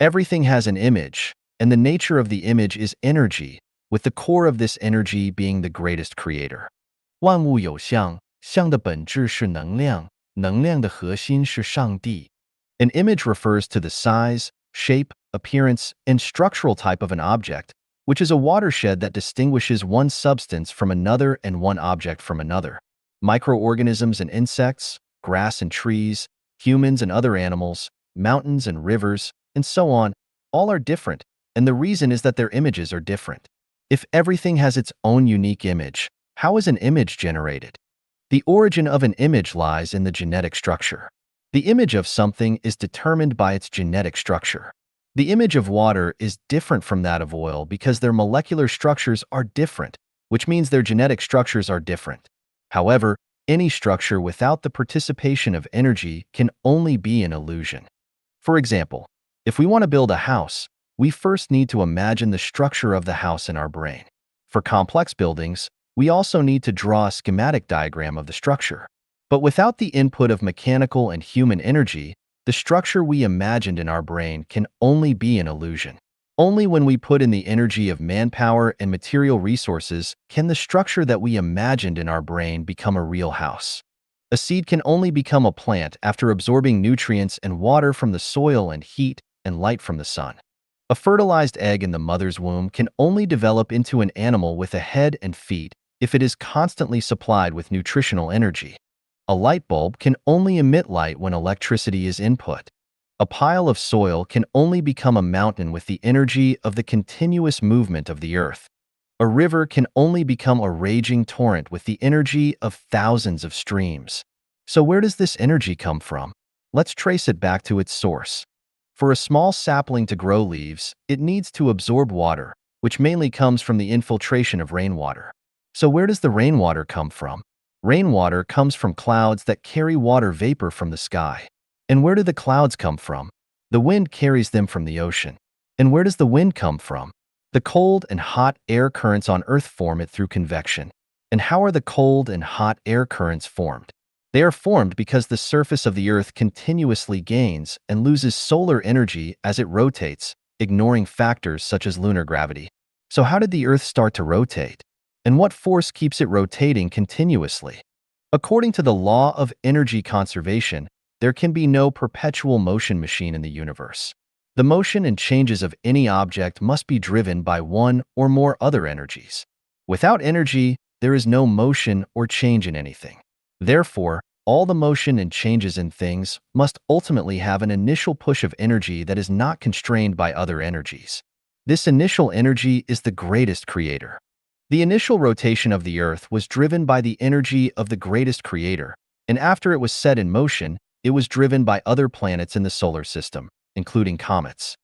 Everything has an image, and the nature of the image is energy, with the core of this energy being the greatest creator. 万物有相，相的本质是能量，能量的核心是上帝。An image refers to the size, shape, appearance, and structural type of an object, which is a watershed that distinguishes one substance from another and one object from another. Microorganisms and insects, grass and trees, humans and other animals, mountains and rivers, and so on, all are different, and the reason is that their images are different. If everything has its own unique image, how is an image generated? The origin of an image lies in the genetic structure. The image of something is determined by its genetic structure. The image of water is different from that of oil because their molecular structures are different, which means their genetic structures are different. However, any structure without the participation of energy can only be an illusion. For example, if we want to build a house, we first need to imagine the structure of the house in our brain. For complex buildings, we also need to draw a schematic diagram of the structure. But without the input of mechanical and human energy, the structure we imagined in our brain can only be an illusion. Only when we put in the energy of manpower and material resources can the structure that we imagined in our brain become a real house. A seed can only become a plant after absorbing nutrients and water from the soil and heat and light from the sun. A fertilized egg in the mother's womb can only develop into an animal with a head and feet if it is constantly supplied with nutritional energy. A light bulb can only emit light when electricity is input. A pile of soil can only become a mountain with the energy of the continuous movement of the earth. A river can only become a raging torrent with the energy of thousands of streams. So where does this energy come from? Let's trace it back to its source. For a small sapling to grow leaves, it needs to absorb water, which mainly comes from the infiltration of rainwater. So where does the rainwater come from? Rainwater comes from clouds that carry water vapor from the sky. And where do the clouds come from? The wind carries them from the ocean. And where does the wind come from? The cold and hot air currents on Earth form it through convection. And how are the cold and hot air currents formed? They are formed because the surface of the Earth continuously gains and loses solar energy as it rotates, ignoring factors such as lunar gravity. So how did the Earth start to rotate? And what force keeps it rotating continuously? According to the law of energy conservation, there can be no perpetual motion machine in the universe. The motion and changes of any object must be driven by one or more other energies. Without energy, there is no motion or change in anything. Therefore, all the motion and changes in things must ultimately have an initial push of energy that is not constrained by other energies. This initial energy is the greatest creator. The initial rotation of the Earth was driven by the energy of the greatest creator, and after it was set in motion, it was driven by other planets in the solar system, including comets.